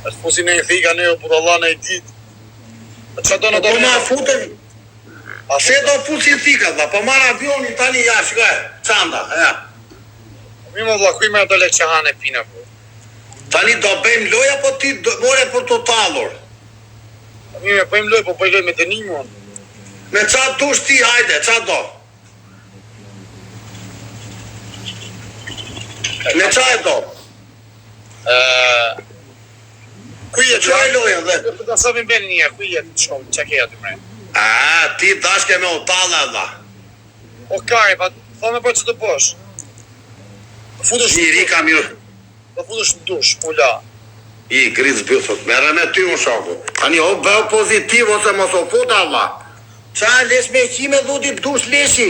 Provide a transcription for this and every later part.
është fusin e thika ne o budalla në ditë. Që do në do ma futën? Se do fusin thika, dha, po marr avionin tani ja, shkoj, çanda, ja. Mi më vlla, kuj me do le që hanë e pina po. Tani do bëjmë loja, po ti do more për totalor. Mi me bëjmë loj, po bëj loj me dënimun. Me qa dush ti, hajde, qa do? Me qa e do? Kuj e qa e loja dhe? Da sa vim beni një, kuj e të shkoj, që ke aty mre? Ti dashke me utalla dha. O kari, pa thome po që të bosh. Njëri ka mirë. Do futesh në dush, pula. I griz bëthot, mere me ty unë shaku. Tani o bëu pozitiv ose mos o fut Allah. Qa lesh me qime dhuti dush leshi.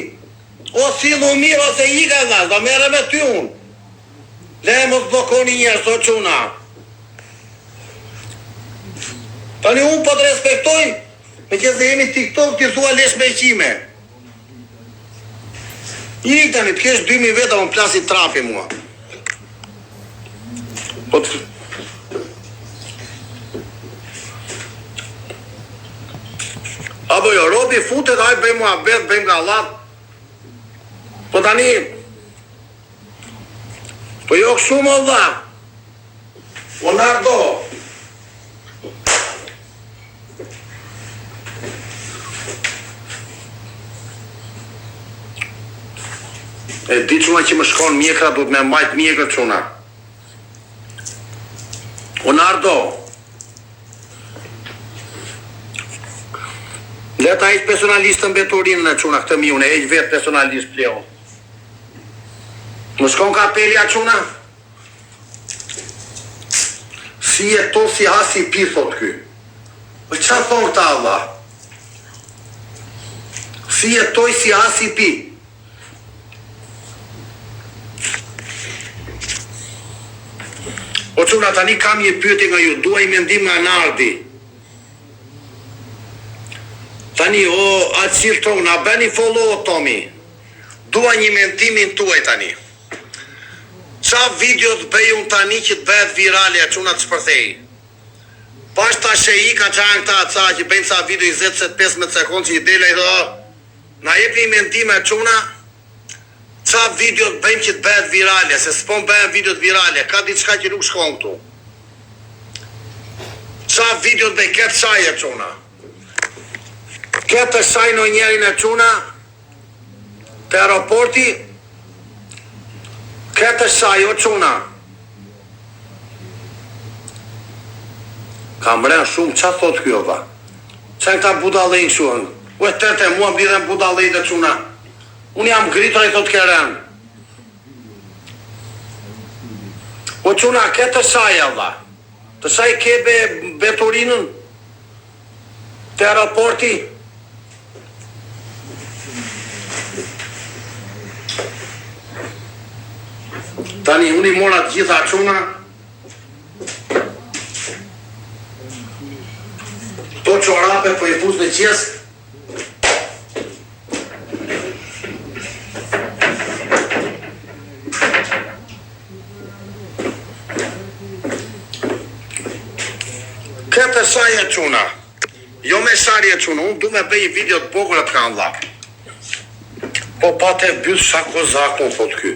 O sillu mirë ose i ka dhe, do mere me ty unë. Le mos blokoni njerë, so quna. Tani unë po të respektoj, me që se jemi TikTok, ti thua lesh me qime. I tani, të kesh 2000 veta, më plasi trafi mua. Po të... Apo jo, robi futet, hajt bëjmë mua bet, bëjmë nga lat. Po tani... Po jo kështu më dha. O Nardo. E di quna që më shkon mjekra, du të me mbajt mjekra quna. O Nardo. Leta eq personalistën beturinën e quna këtë mi unë, eq vetë personalist pleo. Më shkon kapelja quna? Si e to si ha si pi, thot ky. Po qa thonë këta Allah? Si e toj si ha si pi. O quna tani kam një pyetje nga ju, dua i mendim nga Nardi. Tani, o atë qilë tonë, na bëni follow, Tomi. Dua një mendimin tuaj tani. Qa video të bëjun tani që të bëhet virale, a quna të shpërthej? Pash ta shë i ka qanë këta aca që bëjnë sa video 20-15 sekundë që i dele i dhe, na jep një mendime quna, qa video të bëjmë që të bëhet virale, se s'pon bëhen video të virale, ka diçka që nuk shkon këtu. Qa video të bëjmë, këtë shaj e quna. Këtë shaj në njerin e quna, të aeroporti, këtë shaj o quna. Ka mren shumë, qa thot kjo dha? Qa në këta budalejnë shumë? U e tërte, mua më bidhen budalejnë e quna. Unë jam gritur e thot kërën. O quna, këtë shaja dha. Të shaj kebe beturinën të aeroporti. Tani, unë i mora të gjitha quna. To qorape po i pus në qesë. Këtë shaje quna, jo me sharje quna, unë du me bëj video të bogre të kanë dha. Po pa te bëjt qa kozaku, thot ky.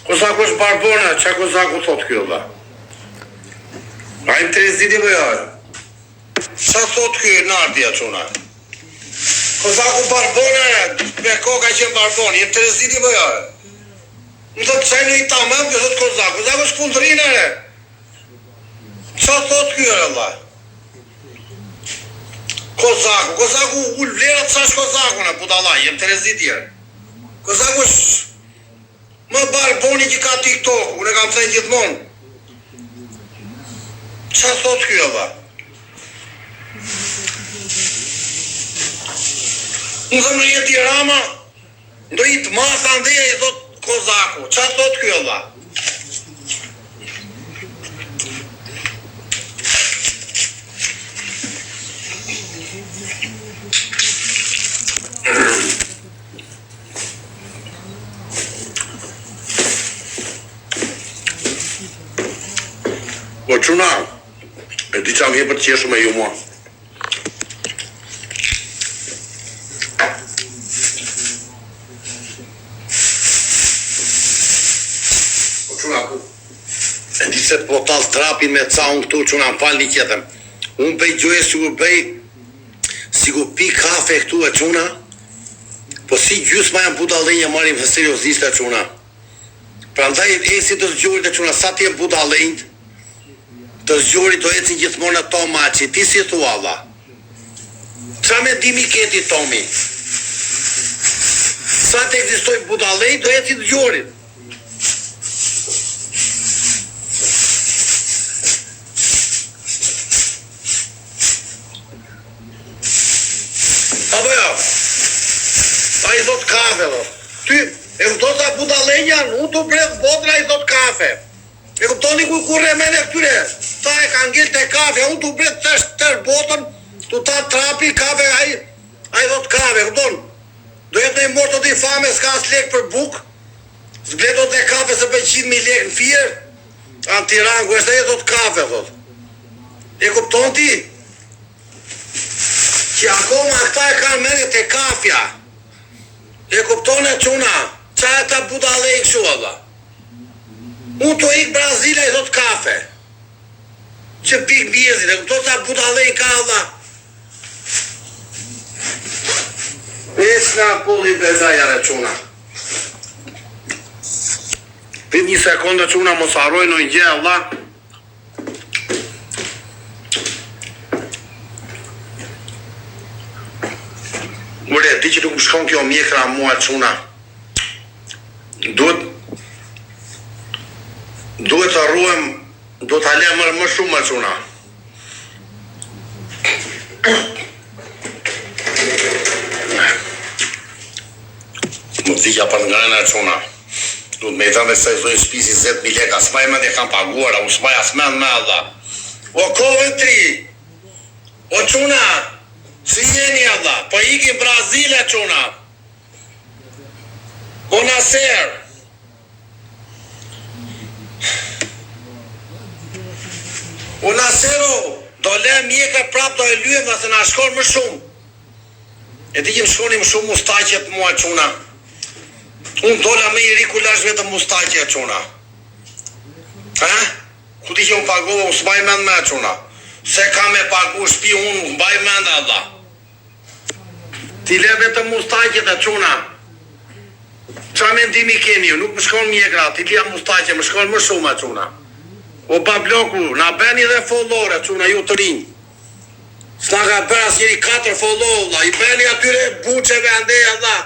Kozaku është barbone, qa kozaku thot kjo dha. A im të rezidi më jojë. Qa thot ky Nardja quna? Kozaku barbone, me koka që barbone, im të rezidi më jojë. Më thot qaj në i tamëm, kjo thot kozaku, kozaku është kundrinë e. Qa thot ky e dha? Kozaku ullë vlerat sa është Kozaku në budala, jem të rezit tjerë. Kozaku është më barboni që ka TikTok, unë e kam thënë gjithmonë. Qa thot kjo dha? Në thëmë në jetë i Rama, ndo i të matha ndeja i thot Kozaku. Qa thot kjo dha? O quna, E di qa vjen për të qeshur me ju mua. E di se të po talë trapin me ca unë këtu që nga më falë një tjetëm. Unë bëj gjoje si ku pi kafe këtu e quna, po si gjysë ma janë budalejnë marim në seriosisht e quna. Pra ndaj e si të zgjorit e quna, sa ti e budalejnë, të zgjorit do ecin gjithmonë ato maqi, ti si thua Allah. Qa me dimi keti Tomi? Sa të ekzistoj budalejnë, do ecin të zgjorit. Apo jo? A i thot kafe, do. Ty, e këto sa budalenja, unë të bret botra i thot kafe. E këptoni ku kurre mene këtyre. Ta e ka ngill të kafe, unë të bret tër botën, të ta trapi kafe, a i thot kafe, këpton. Do jetë në i mortë të i fame, s'ka as lek për buk, s'bletot dhe kafe se për 100.000 lek në firë, anë Tirangu, e shtë e thot kafe, thot. E këpton ti? Që akoma këta e kanë mene të kafja. E kuptone quna, qa e ta budalej këshu Allah. Unë të ikë Brazila i thot kafe. Që pik bjezit, e kuptone ta budalej ka Allah. E s'na pulli bezajare quna. Pit një sekundë quna mos harroj në një gjë Allah. Mure, ti që nuk më shkon kjo mjekra mua quna. Duhet të arruem, do të alem më shumë quna. Më thikja për ngrena quna. Duhet me i thënë dhe se i zojnë shpisi 10.000 leka, s'maj me dhe kam paguara, u s'maj asmen me Allah. O Coventry, o quna, si jeni Allah, po ikim Brazile quna. O Naser. O Nasero, do le mjeka prap do e lyem dhe se na shkon më shumë. E ti kem shkoni më shumë mustaqet mua quna. Unë dola me i rikulash vetëm mustaqe quna. Ha? Ku ti që unë pagovë, unë s'baj mend me quna. Se ka me pagu shpi unë, mbaj mend Allah. Ti le vetëm mustaqet e quna. Qa mendimi keni ju, nuk më shkon mjekra, ti lia mustaqe, më shkon më shumë e quna. O babloku, na beni dhe follore, quna ju të rinjë. S'na ka bërë as njëri 4 follow, I beni atyre buqeve ande, Allah.